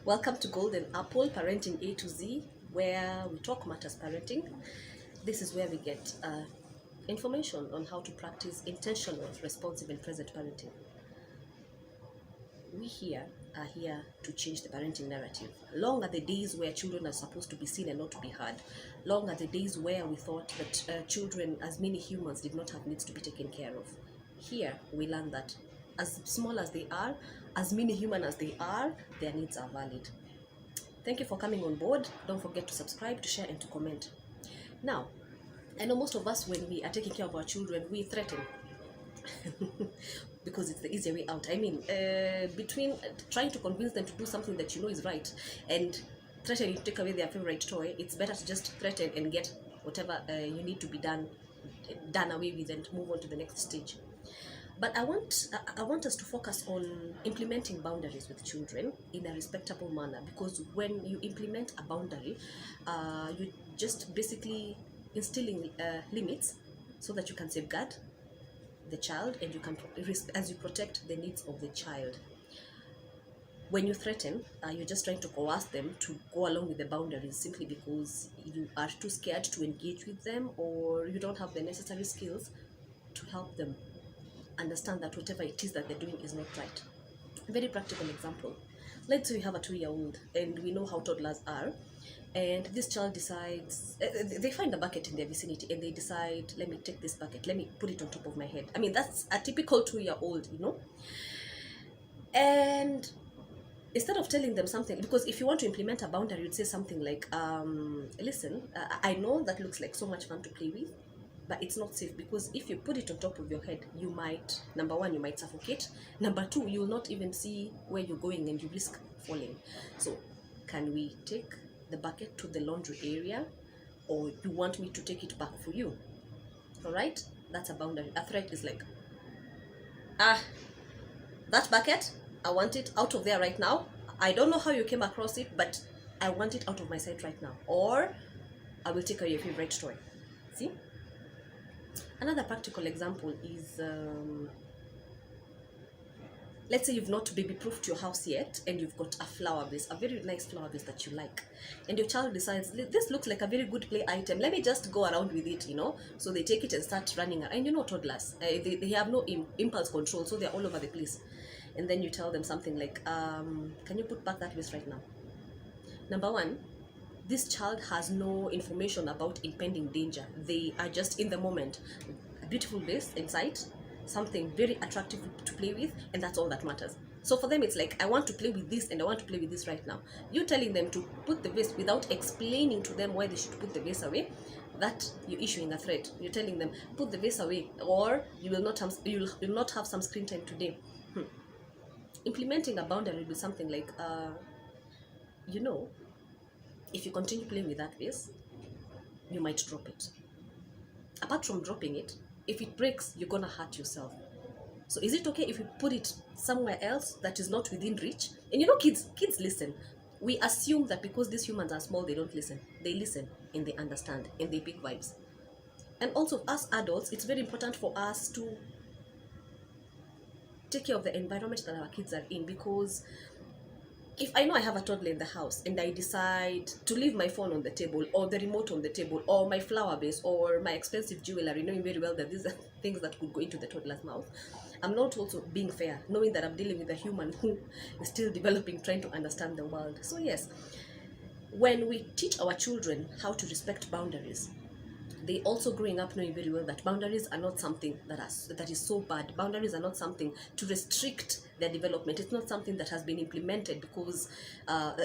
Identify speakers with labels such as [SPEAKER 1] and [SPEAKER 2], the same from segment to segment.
[SPEAKER 1] Welcome to Golden Apple, Parenting A to Z, where we talk matters parenting. This is where we get information on how to practice intentional, responsive, and present parenting. We here are here to change the parenting narrative. Long are the days where children are supposed to be seen and not to be heard. Long are the days where we thought that children, as many humans, did not have needs to be taken care of. Here we learn that as small as they are, as many human as they are, their needs are valid. Thank you for coming on board. Don't forget to subscribe, to share, and to comment. Now, I know most of us, when we are taking care of our children, we threaten because it's the easier way out. I mean, between trying to convince them to do something that you know is right and threatening to take away their favorite toy, it's better to just threaten and get whatever you need to be done away with and move on to the next stage. But I want us to focus on implementing boundaries with children in a respectable manner, because when you implement a boundary, you just basically instilling limits so that you can safeguard the child and you can as you protect the needs of the child. When you threaten, you're just trying to coerce them to go along with the boundaries simply because you are too scared to engage with them, or you don't have the necessary skills to help them understand that whatever it is that they're doing is not right. Very practical example. Let's say we have a 2-year-old and we know how toddlers are, and this child decides, they find a bucket in their vicinity and they decide, let me take this bucket, let me put it on top of my head. I mean, that's a typical 2-year-old, you know. And instead of telling them something, because if you want to implement a boundary, you'd say something like, listen, I know that looks like so much fun to play with, but it's not safe, because if you put it on top of your head, you might, number one, you might suffocate. Number two, you will not even see where you're going and you risk falling. So can we take the bucket to the laundry area, or you want me to take it back for you? All right, that's a boundary. A threat is like, that bucket, I want it out of there right now. I don't know how you came across it, but I want it out of my sight right now, or I will take away your favorite toy. See? Another practical example is, let's say you've not baby-proofed your house yet, and you've got a flower vase, a very nice flower vase that you like, and your child decides, this looks like a very good play item, let me just go around with it, you know. So they take it and start running around. And you know toddlers, they have no impulse control, so they're all over the place. And then you tell them something like, can you put back that vase right now? Number one, this child has no information about impending danger. They are just in the moment. A beautiful vase in sight, something very attractive to play with, and that's all that matters. So for them, it's like, I want to play with this and I want to play with this right now. You telling them to put the vase without explaining to them why they should put the vase away, that you're issuing a threat. You're telling them, put the vase away, or you will not have some screen time today. Implementing a boundary will be something like, you know, if you continue playing with that vase, you might drop it. Apart from dropping it, if it breaks, you're gonna hurt yourself. So is it okay if you put it somewhere else that is not within reach? And you know, kids listen. We assume that because these humans are small, they don't listen. They listen and they understand and they pick vibes. And also, as adults, it's very important for us to take care of the environment that our kids are in, because if I know I have a toddler in the house and I decide to leave my phone on the table, or the remote on the table, or my flower vase, or my expensive jewelry, knowing very well that these are things that could go into the toddler's mouth, I'm not also being fair, knowing that I'm dealing with a human who is still developing, trying to understand the world. So yes, when we teach our children how to respect boundaries, they also growing up knowing very well that boundaries are not something that is so bad. Boundaries are not something to restrict their development. It's not something that has been implemented because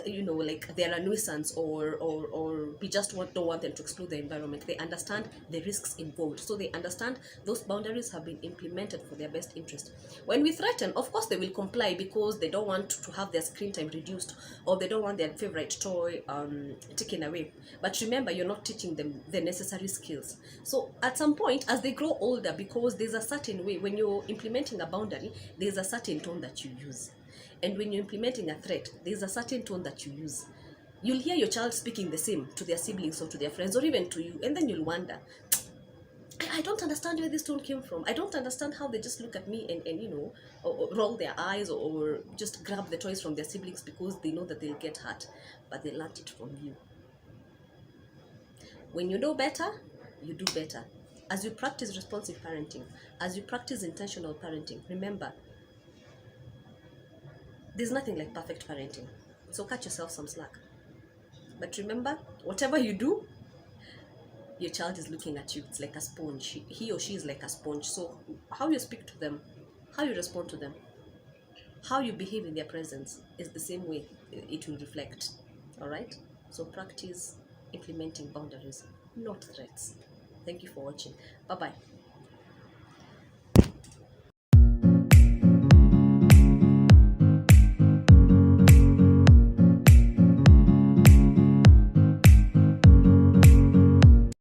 [SPEAKER 1] you know, like they're a nuisance, or we just don't want them to explore the environment. They understand the risks involved, so they understand those boundaries have been implemented for their best interest. When we threaten, of course they will comply, because they don't want to have their screen time reduced, or they don't want their favorite toy taken away. But remember, you're not teaching them the necessary skills. So at some point, as they grow older, because there's a certain way, when you're implementing a boundary, there's a certain tone that you use. And when you're implementing a threat, there's a certain tone that you use. You'll hear your child speaking the same to their siblings or to their friends or even to you, and then you'll wonder, I don't understand where this tone came from. I don't understand how they just look at me and you know, or roll their eyes, or just grab the toys from their siblings because they know that they'll get hurt, but they learned it from you. When you know better, you do better. As you practice responsive parenting, as you practice intentional parenting, remember, there's nothing like perfect parenting. So cut yourself some slack. But remember, whatever you do, your child is looking at you. It's like a sponge. He or she is like a sponge. So how you speak to them, how you respond to them, how you behave in their presence is the same way it will reflect. All right? So practice implementing boundaries, not threats. Thank you for watching. Bye-bye.